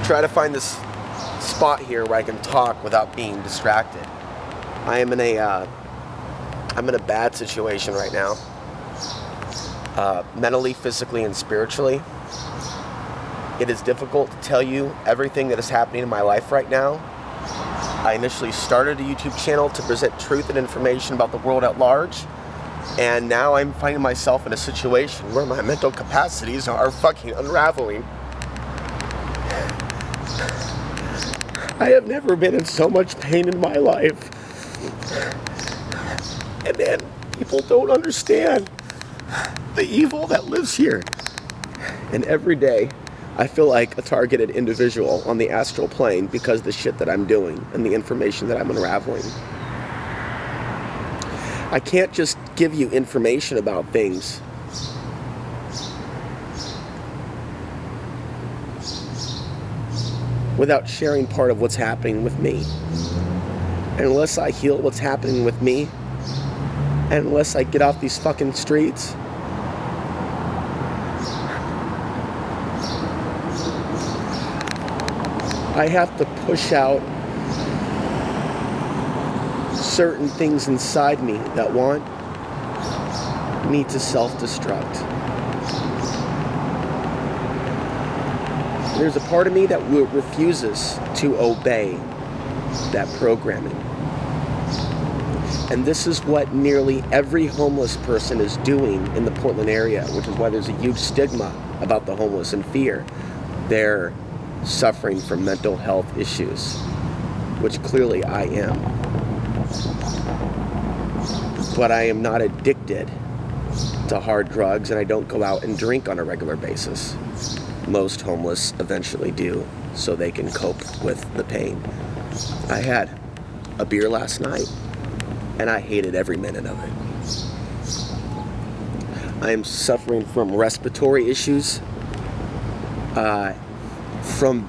try to find this spot here where I can talk without being distracted. I'm in a bad situation right now, mentally, physically, and spiritually. It is difficult to tell you everything that is happening in my life right now. I initially started a YouTube channel to present truth and information about the world at large, and now I'm finding myself in a situation where my mental capacities are fucking unraveling. I have never been in so much pain in my life. And then people don't understand the evil that lives here. And every day, I feel like a targeted individual on the astral plane because of the shit that I'm doing and the information that I'm unraveling. I can't just give you information about things without sharing part of what's happening with me. And unless I heal what's happening with me, and unless I get off these fucking streets, I have to push out certain things inside me that want me to self-destruct. There's a part of me that refuses to obey that programming. And this is what nearly every homeless person is doing in the Portland area, which is why there's a huge stigma about the homeless and fear. They're suffering from mental health issues, which clearly I am. But I am not addicted to hard drugs, and I don't go out and drink on a regular basis. Most homeless eventually do, so they can cope with the pain. I had a beer last night, and I hated every minute of it. I am suffering from respiratory issues, from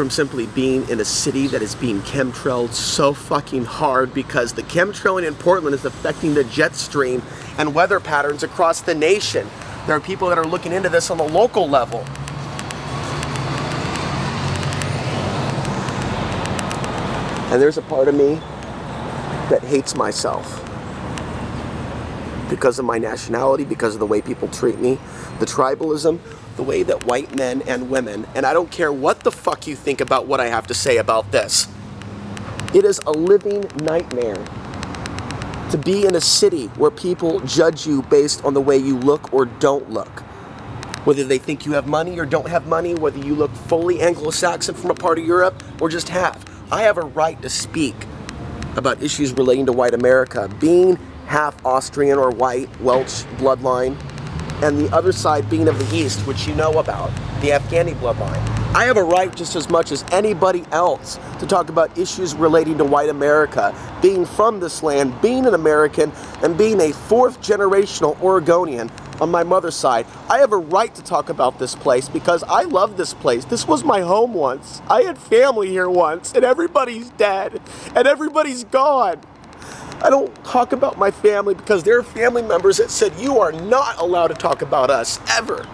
simply being in a city that is being chemtrailed so fucking hard, because the chemtrailing in Portland is affecting the jet stream and weather patterns across the nation. There are people that are looking into this on the local level. And there's a part of me that hates myself because of my nationality, because of the way people treat me, the tribalism, the way that white men and women, and I don't care what the fuck you think about what I have to say about this. It is a living nightmare to be in a city where people judge you based on the way you look or don't look. Whether they think you have money or don't have money, whether you look fully Anglo-Saxon from a part of Europe or just half. I have a right to speak about issues relating to white America, being half Austrian or white, Welsh bloodline, and the other side being of the East, which you know about, the Afghani bloodline. I have a right just as much as anybody else to talk about issues relating to white America, being from this land, being an American, and being a fourth generational Oregonian on my mother's side. I have a right to talk about this place because I love this place. This was my home once. I had family here once, and everybody's dead, and everybody's gone. I don't talk about my family because there are family members that said, you are not allowed to talk about us, ever.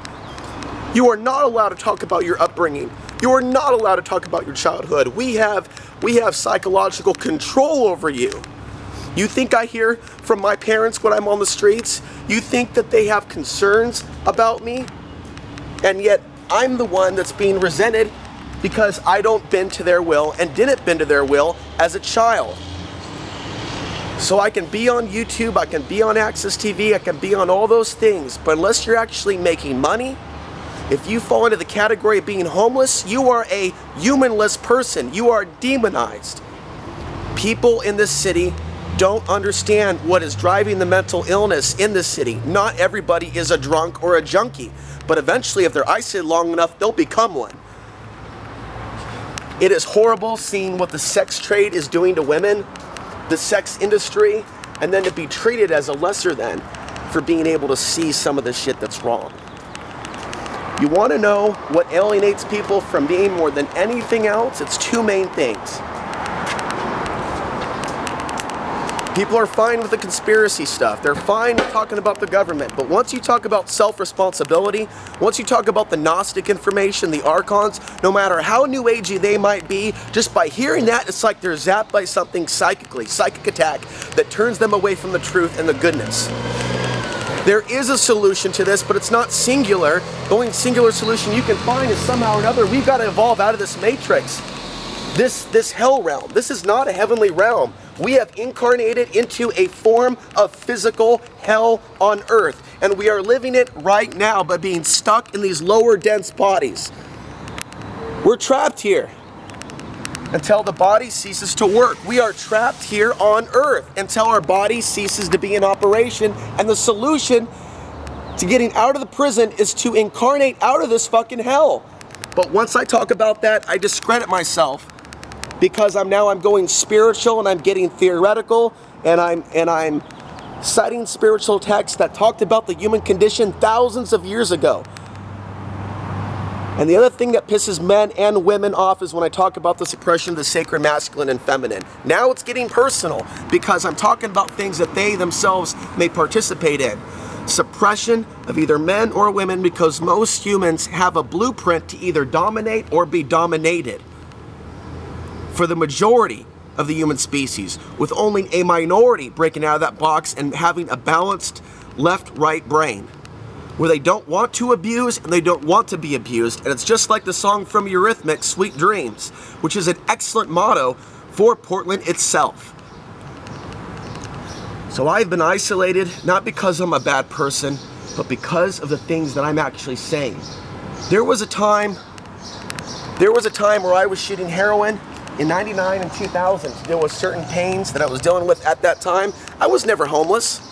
You are not allowed to talk about your upbringing. You are not allowed to talk about your childhood. We have psychological control over you. You think I hear from my parents when I'm on the streets? You think that they have concerns about me? And yet I'm the one that's being resented because I don't bend to their will and didn't bend to their will as a child. So I can be on YouTube, I can be on Access TV, I can be on all those things, but unless you're actually making money, if you fall into the category of being homeless, you are a humanless person. You are demonized. People in this city don't understand what is driving the mental illness in this city. Not everybody is a drunk or a junkie, but eventually if they're isolated long enough, they'll become one. It is horrible seeing what the sex trade is doing to women, the sex industry, and then to be treated as a lesser than for being able to see some of the shit that's wrong. You want to know what alienates people from me more than anything else? It's two main things. People are fine with the conspiracy stuff. They're fine with talking about the government. But once you talk about self-responsibility, once you talk about the Gnostic information, the archons, no matter how new agey they might be, just by hearing that, it's like they're zapped by something psychically, psychic attack, that turns them away from the truth and the goodness. There is a solution to this, but it's not singular. The only singular solution you can find is somehow or another, we've got to evolve out of this matrix. This hell realm. This is not a heavenly realm. We have incarnated into a form of physical hell on earth. And we are living it right now by being stuck in these lower dense bodies. We're trapped here until the body ceases to work. We are trapped here on earth until our body ceases to be in operation. And the solution to getting out of the prison is to incarnate out of this fucking hell. But once I talk about that, I discredit myself. Because I'm going spiritual and I'm getting theoretical and I'm citing spiritual texts that talked about the human condition thousands of years ago. And the other thing that pisses men and women off is when I talk about the suppression of the sacred masculine and feminine. Now it's getting personal because I'm talking about things that they themselves may participate in. Suppression of either men or women, because most humans have a blueprint to either dominate or be dominated. For the majority of the human species, with only a minority breaking out of that box and having a balanced left-right brain, where they don't want to abuse and they don't want to be abused. And it's just like the song from Eurythmics, Sweet Dreams, which is an excellent motto for Portland itself. So I've been isolated, not because I'm a bad person, but because of the things that I'm actually saying. There was a time where I was shooting heroin in 99 and 2000 to deal with certain pains that I was dealing with at that time. I was never homeless.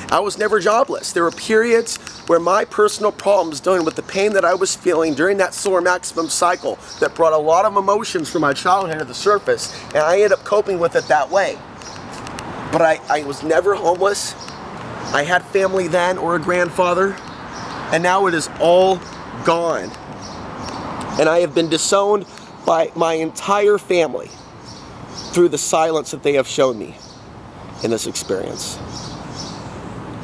I was never jobless. There were periods where my personal problems dealing with the pain that I was feeling during that solar maximum cycle that brought a lot of emotions from my childhood to the surface, and I ended up coping with it that way. But I was never homeless. I had family then, or a grandfather, and now it is all gone. And I have been disowned by my entire family through the silence that they have shown me in this experience.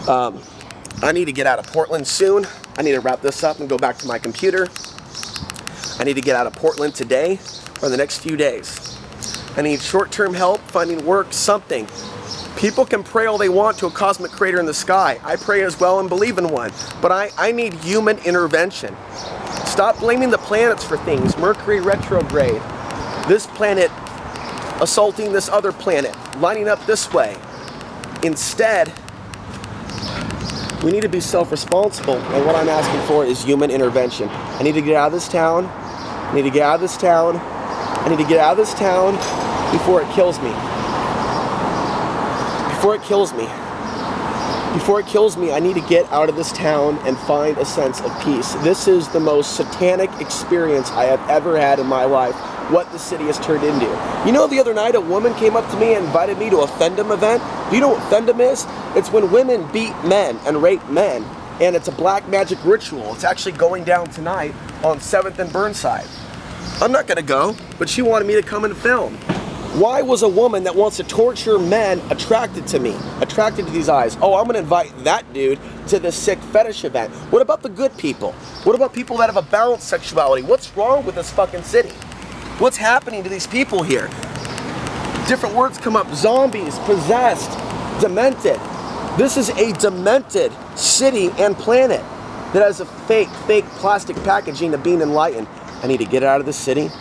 I need to get out of Portland soon. I need to wrap this up and go back to my computer. I need to get out of Portland today or the next few days. I need short-term help, finding work, something. People can pray all they want to a cosmic creator in the sky. I pray as well and believe in one. But I need human intervention. Stop blaming the planets for things. Mercury retrograde. This planet assaulting this other planet. Lining up this way. Instead, we need to be self-responsible. And what I'm asking for is human intervention. I need to get out of this town. I need to get out of this town. I need to get out of this town before it kills me. Before it kills me. Before it kills me, I need to get out of this town and find a sense of peace. This is the most satanic experience I have ever had in my life, what the city has turned into. You know, the other night a woman came up to me and invited me to a Fendom event. Do you know what Fendom is? It's when women beat men and rape men, and it's a black magic ritual. It's actually going down tonight on 7th and Burnside. I'm not gonna go, but she wanted me to come and film. Why was a woman that wants to torture men attracted to me, attracted to these eyes? Oh, I'm gonna invite that dude to this sick fetish event. What about the good people? What about people that have a balanced sexuality? What's wrong with this fucking city? What's happening to these people here? Different words come up: zombies, possessed, demented. This is a demented city and planet that has a fake plastic packaging of being enlightened. I need to get out of this city.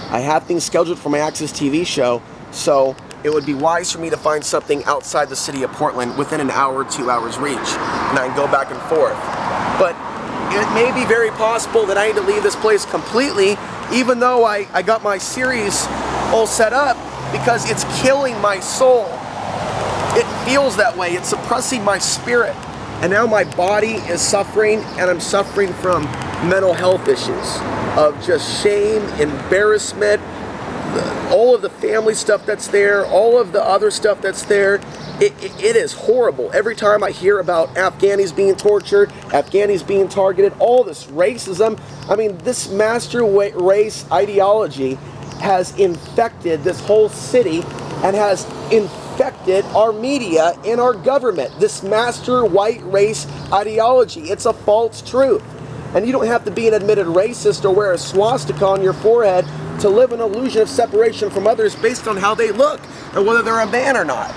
I have things scheduled for my Access TV show, so it would be wise for me to find something outside the city of Portland within an hour, 2 hours reach, and I can go back and forth. But it may be very possible that I need to leave this place completely, even though I got my series all set up, because it's killing my soul. It feels that way. It's suppressing my spirit. And now my body is suffering, and I'm suffering from mental health issues of just shame, embarrassment, all of the family stuff that's there, all of the other stuff that's there. It is horrible. Every time I hear about Afghanis being tortured, Afghanis being targeted, all this racism, I mean, this master race ideology has infected this whole city and has infected infected our media and our government. This master white race ideology. It's a false truth. And you don't have to be an admitted racist or wear a swastika on your forehead to live an illusion of separation from others based on how they look and whether they're a man or not.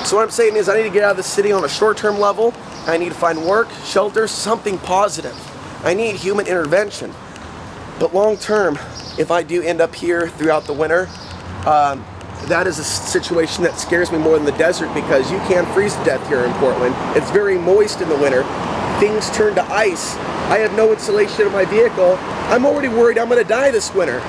So what I'm saying is I need to get out of the city on a short-term level. I need to find work, shelter, something positive. I need human intervention. But long-term, if I do end up here throughout the winter, that is a situation that scares me more than the desert, because you can freeze to death here in Portland. It's very moist in the winter. Things turn to ice. I have no insulation in my vehicle. I'm already worried I'm going to die this winter.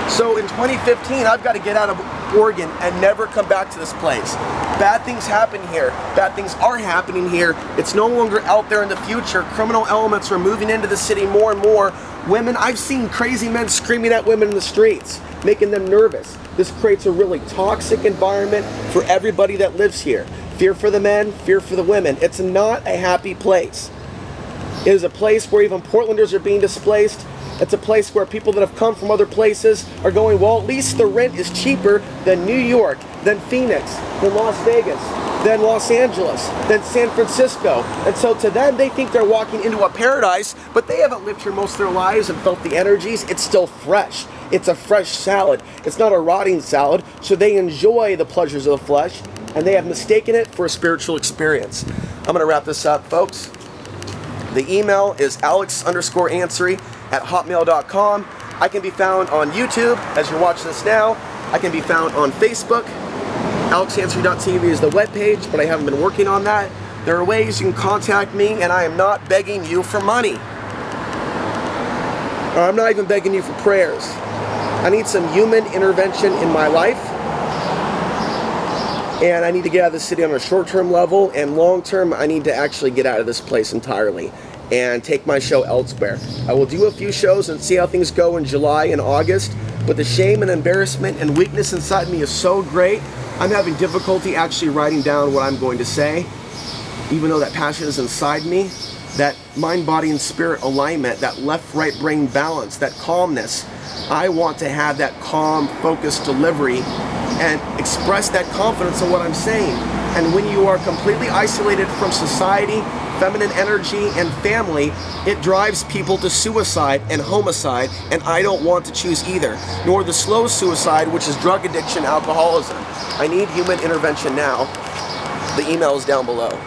So in 2015, I've got to get out of Oregon and never come back to this place. Bad things happen here. Bad things are happening here. It's no longer out there in the future. Criminal elements are moving into the city more and more. Women, I've seen crazy men screaming at women in the streets, making them nervous. This creates a really toxic environment for everybody that lives here. Fear for the men, fear for the women. It's not a happy place. It is a place where even Portlanders are being displaced. It's a place where people that have come from other places are going, well, at least the rent is cheaper than New York, than Phoenix, than Las Vegas, than Los Angeles, than San Francisco. And so to them, they think they're walking into a paradise, but they haven't lived here most of their lives and felt the energies. It's still fresh. It's a fresh salad. It's not a rotting salad, so they enjoy the pleasures of the flesh, and they have mistaken it for a spiritual experience. I'm going to wrap this up, folks. The email is alex_ansary@hotmail.com. I can be found on YouTube as you're watching this now. I can be found on Facebook. alexansary.tv is the webpage, but I haven't been working on that. There are ways you can contact me, and I am not begging you for money. Or I'm not even begging you for prayers. I need some human intervention in my life. And I need to get out of the city on a short-term level, and long-term, I need to actually get out of this place entirely and take my show elsewhere. I will do a few shows and see how things go in July and August, but the shame and embarrassment and weakness inside me is so great, I'm having difficulty actually writing down what I'm going to say, even though that passion is inside me. That mind, body, and spirit alignment, that left-right brain balance, that calmness. I want to have that calm, focused delivery and express that confidence in what I'm saying. And when you are completely isolated from society, feminine energy, and family, it drives people to suicide and homicide, and I don't want to choose either, nor the slow suicide, which is drug addiction, alcoholism. I need human intervention now. The email is down below.